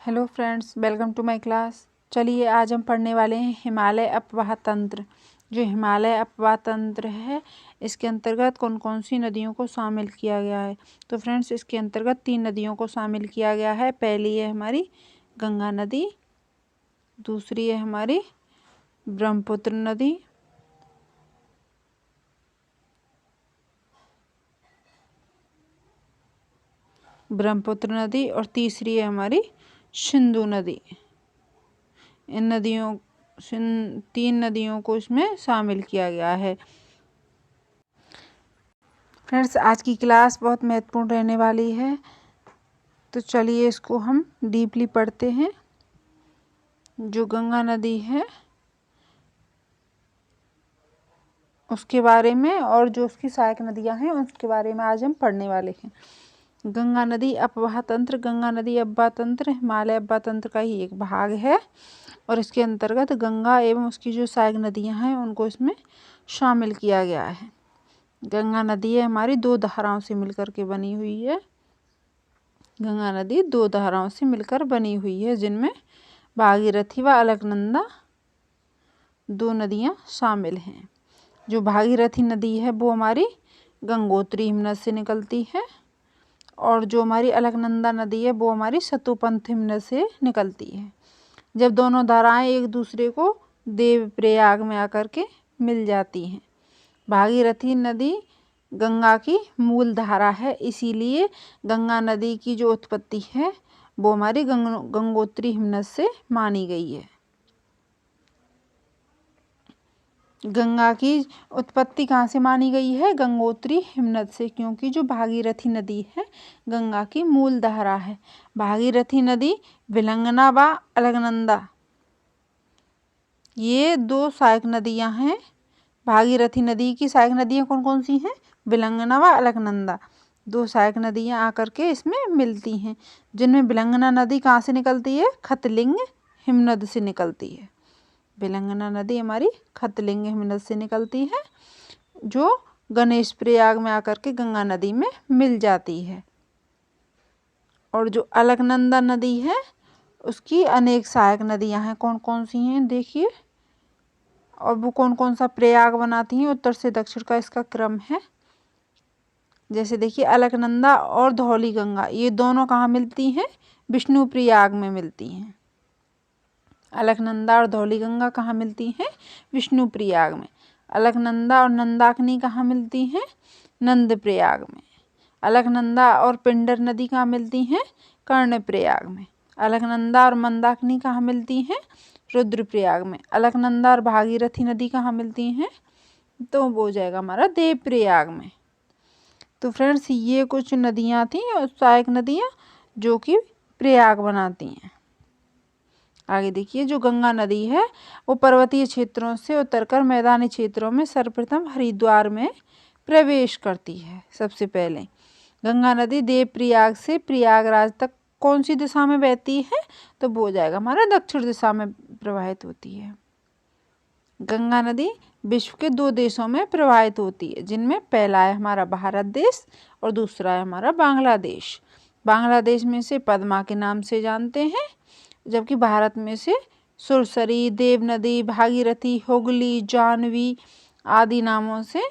Hello friends, welcome to my class. चलिए आज हम पढ़ने वाले हैं हिमालय अपवाह तंत्र। जो हिमालय अपवाह तंत्र है इसके अंतर्गत कौन कौन सी नदियों को शामिल किया गया है। तो फ्रेंड्स इसके अंतर्गत 3 नदियों को शामिल किया गया है। पहली है हमारी गंगा नदी, दूसरी है हमारी ब्रह्मपुत्र नदी, और तीसरी है हमारी सिंधु नदी। इन 3 नदियों को इसमें शामिल किया गया है। फ्रेंड्स आज की क्लास बहुत महत्वपूर्ण रहने वाली है, तो चलिए इसको हम डीपली पढ़ते हैं। जो गंगा नदी है उसके बारे में और जो उसकी सहायक नदियां हैं उसके बारे में आज हम पढ़ने वाले हैं। गंगा नदी अपवाह तंत्र। गंगा नदी अपवाह तंत्र हिमालय अपवाह तंत्र का ही एक भाग है और इसके अंतर्गत गंगा एवं उसकी जो सहायक नदियां हैं उनको इसमें शामिल किया गया है। गंगा नदी है हमारी 2 धाराओं से मिलकर के बनी हुई है। गंगा नदी 2 धाराओं से मिलकर बनी हुई है, जिनमें भागीरथी व अलकनंदा 2 नदियां शामिल हैं। जो भागीरथी नदी है वो हमारी गंगोत्री हिमनद से निकलती है और जो हमारी अलकनंदा नदी है वो हमारी सतोपंथ हिमनद से निकलती है। जब दोनों धाराएं एक दूसरे को देवप्रयाग में आकर के मिल जाती हैं। भागीरथी नदी गंगा की मूल धारा है, इसीलिए गंगा नदी की जो उत्पत्ति है वो हमारी गंगोत्री हिमनद से मानी गई है। गंगा की उत्पत्ति कहाँ से मानी गई है? गंगोत्री हिमनद से, क्योंकि जो भागीरथी नदी है गंगा की मूल धारा है। भागीरथी नदी, विलंगना व अलकनंदा ये 2 सहायक नदियां हैं। भागीरथी नदी की सहायक नदियां कौन कौन सी हैं? विलंगना व अलकनंदा 2 सहायक नदियां आकर के इसमें मिलती हैं, जिनमें विलंगना नदी कहाँ से निकलती है? खतलिंग हिमनद से निकलती है। विलंगना नदी हमारी खतलिंग हिमनद से निकलती है, जो गणेश प्रयाग में आकर के गंगा नदी में मिल जाती है। और जो अलकनंदा नदी है उसकी अनेक सहायक नदियां हैं। कौन कौन सी हैं देखिए, और वो कौन कौन सा प्रयाग बनाती हैं। उत्तर से दक्षिण का इसका क्रम है। जैसे देखिए अलकनंदा और धौली गंगा ये दोनों कहाँ मिलती हैं? विष्णु प्रयाग में मिलती हैं। अलकनंदा और धौली गंगा कहाँ मिलती हैं? विष्णु प्रयाग में। अलकनंदा और नंदाकिनी कहाँ मिलती हैं? नंद प्रयाग में। अलकनंदा और पिंडर नदी कहाँ मिलती हैं? कर्ण प्रयाग में। अलकनंदा और मंदाकिनी कहाँ मिलती हैं? रुद्रप्रयाग में। अलकनंदा और भागीरथी नदी कहाँ मिलती हैं? तो वो हो जाएगा हमारा देवप्रयाग में। तो फ्रेंड्स ये कुछ नदियाँ थी और सहायक नदियाँ जो कि प्रयाग बनाती हैं। आगे देखिए, जो गंगा नदी है वो पर्वतीय क्षेत्रों से उतरकर मैदानी क्षेत्रों में सर्वप्रथम हरिद्वार में प्रवेश करती है। सबसे पहले गंगा नदी देवप्रयाग से प्रयागराज तक कौन सी दिशा में बहती है? तो वो हो जाएगा हमारा दक्षिण दिशा में प्रवाहित होती है। गंगा नदी विश्व के 2 देशों में प्रवाहित होती है, जिनमें पहला है हमारा भारत देश और दूसरा है हमारा बांग्लादेश। बांग्लादेश में से पद्मा के नाम से जानते हैं, जबकि भारत में से सुरसरी, देव नदी, भागीरथी, हुगली, जाह्नवी आदि नामों से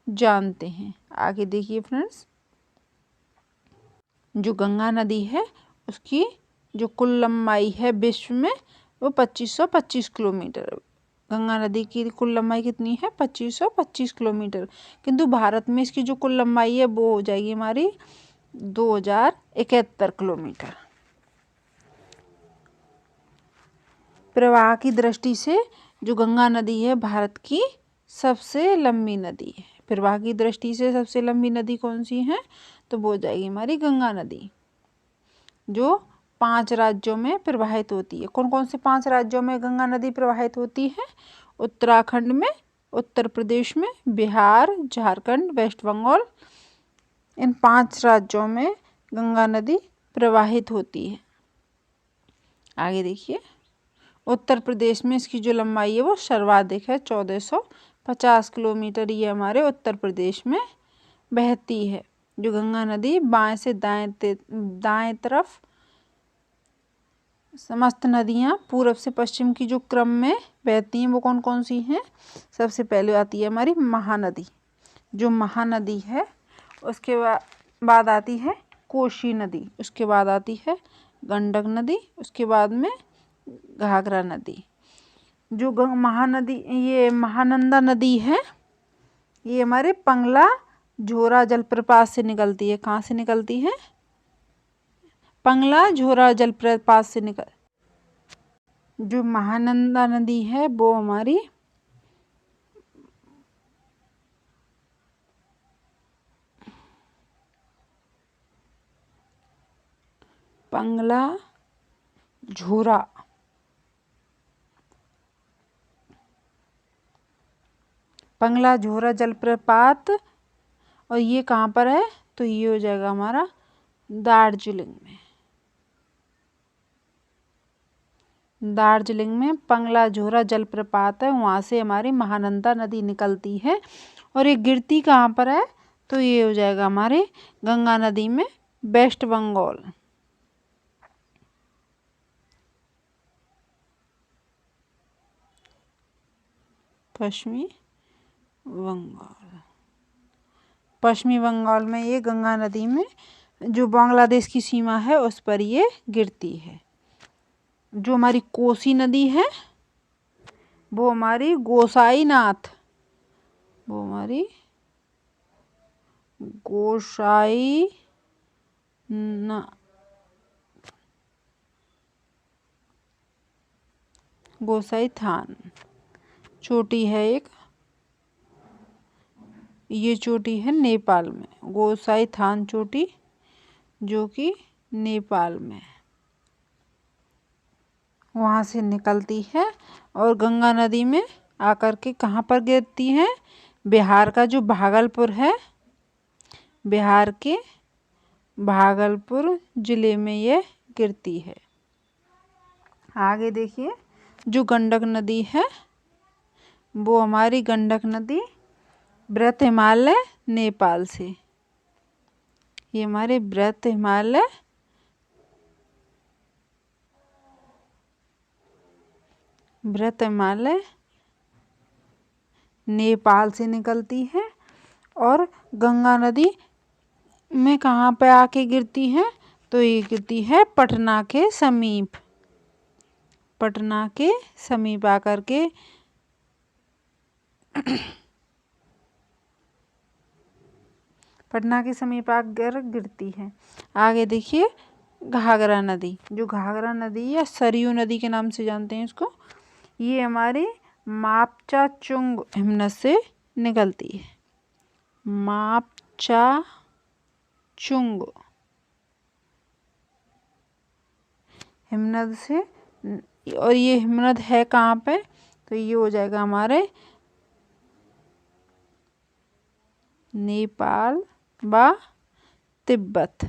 जानते हैं। आगे देखिए फ्रेंड्स, जो गंगा नदी है उसकी जो कुल लंबाई है विश्व में वो 2525 किलोमीटर। गंगा नदी की कुल लंबाई कितनी है? 2525 किलोमीटर। किंतु भारत में इसकी जो कुल लंबाई है वो हो जाएगी हमारी 2071 किलोमीटर। प्रवाह की दृष्टि से जो गंगा नदी है भारत की सबसे लंबी नदी है। प्रवाह की दृष्टि से सबसे लंबी नदी कौन सी है? तो वो हो जाएगी हमारी गंगा नदी, जो 5 राज्यों में प्रवाहित होती है। कौन कौन से 5 राज्यों में गंगा नदी प्रवाहित होती है? उत्तराखंड में, उत्तर प्रदेश में, बिहार, झारखंड, वेस्ट बंगाल, इन 5 राज्यों में गंगा नदी प्रवाहित होती है। आगे देखिए, उत्तर प्रदेश में इसकी जो लंबाई है वो सर्वाधिक है, 1450 किलोमीटर ये हमारे उत्तर प्रदेश में बहती है। जो गंगा नदी बाएं से दाएं तरफ समस्त नदियाँ पूर्व से पश्चिम की जो क्रम में बहती हैं वो कौन कौन सी हैं? सबसे पहले आती है हमारी महानदी। जो महानदी है उसके बाद आती है कोसी नदी, उसके बाद आती है गंडक नदी, उसके बाद में घाघरा नदी। जो महानदी ये महानंदा नदी है ये हमारे पंगला झोरा जलप्रपात से निकलती है। कहाँ से निकलती है? पंगला झोरा जलप्रपात से जो महानंदा नदी है वो हमारी पंगला झोरा जलप्रपात, और ये कहाँ पर है? तो ये हो जाएगा हमारा दार्जिलिंग में पंगला झोरा जलप्रपात है, वहाँ से हमारी महानंदा नदी निकलती है। और ये गिरती कहाँ पर है? तो ये हो जाएगा हमारे गंगा नदी में, वेस्ट बंगाल। पश्चिमी बंगाल में ये गंगा नदी में जो बांग्लादेश की सीमा है उस पर ये गिरती है। जो हमारी कोसी नदी है वो हमारी गोसाईनाथ गोसाई थान चोटी है एक, ये चोटी है नेपाल में, गोसाई थान चोटी जो कि नेपाल में, वहाँ से निकलती है और गंगा नदी में आकर के कहाँ पर गिरती है? बिहार का जो भागलपुर है, बिहार के भागलपुर जिले में ये गिरती है। आगे देखिए, जो गंडक नदी है वो हमारी गंडक नदी बृहत हिमालय नेपाल से, ये हमारे बृहत हिमालय नेपाल से निकलती है। और गंगा नदी में कहाँ पे आके गिरती है? तो ये गिरती है पटना के समीप आकर के पटना के समीप आकर गिरती है। आगे देखिए, घाघरा नदी, जो घाघरा नदी या सरयू नदी के नाम से जानते हैं इसको, ये हमारे मापचाचुंग हिमनद से निकलती है। मापचाचुंग हिमनद से, और ये हिमनद है कहाँ पे? तो ये हो जाएगा हमारे नेपाल व तिब्बत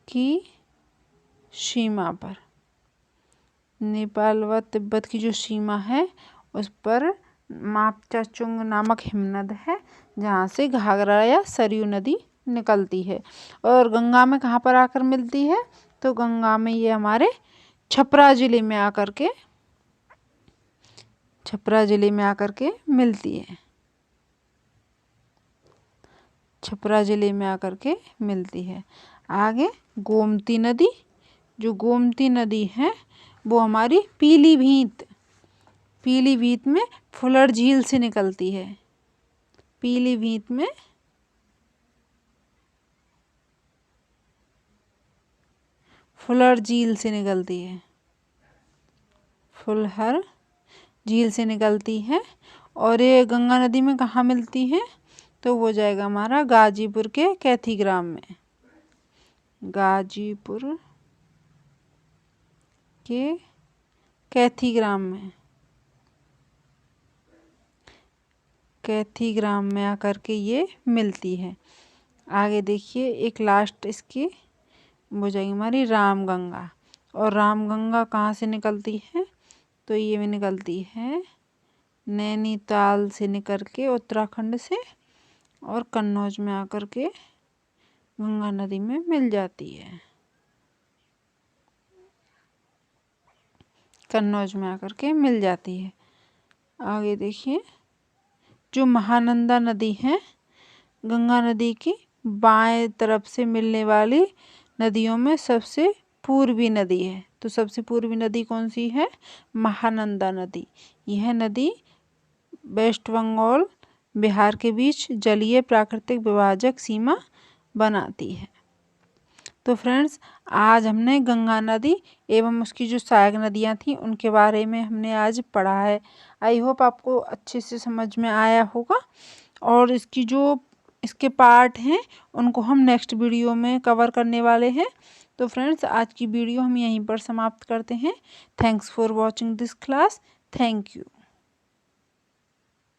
की सीमा पर। नेपाल व तिब्बत की जो सीमा है उस पर मापचाचुंग नामक हिमनद है, जहाँ से घाघरा या सरयू नदी निकलती है। और गंगा में कहाँ पर आकर मिलती है? तो गंगा में ये हमारे छपरा जिले में आकर के मिलती है। छपरा जिले में आकर के मिलती है। आगे गोमती नदी, जो गोमती नदी है वो हमारी पीलीभीत में फुलर झील से निकलती है। पीलीभीत में फुलर झील से निकलती है, फुलहर झील से निकलती है। और ये गंगा नदी में कहाँ मिलती है? तो वो जाएगा हमारा गाजीपुर के कैथीग्राम में, गाजीपुर के कैथीग्राम में आकर के ये मिलती है। आगे देखिए, एक लास्ट इसकी हो जाएगी हमारी रामगंगा। और रामगंगा कहाँ से निकलती है? तो ये भी निकलती है नैनीताल से निकल के उत्तराखंड से, और कन्नौज में आकर के गंगा नदी में मिल जाती है। कन्नौज में आकर के मिल जाती है। आगे देखिए, जो महानंदा नदी है गंगा नदी की बाएं तरफ से मिलने वाली नदियों में सबसे पूर्वी नदी है। तो सबसे पूर्वी नदी कौन सी है? महानंदा नदी। यह नदी वेस्ट बंगाल बिहार के बीच जलीय प्राकृतिक विभाजक सीमा बनाती है। तो फ्रेंड्स, आज हमने गंगा नदी एवं उसकी जो सहायक नदियां थी उनके बारे में हमने आज पढ़ा है। आई होप आपको अच्छे से समझ में आया होगा, और इसके पार्ट हैं उनको हम नेक्स्ट वीडियो में कवर करने वाले हैं। तो फ्रेंड्स, आज की वीडियो हम यहीं पर समाप्त करते हैं। Thanks for watching this class. Thank you.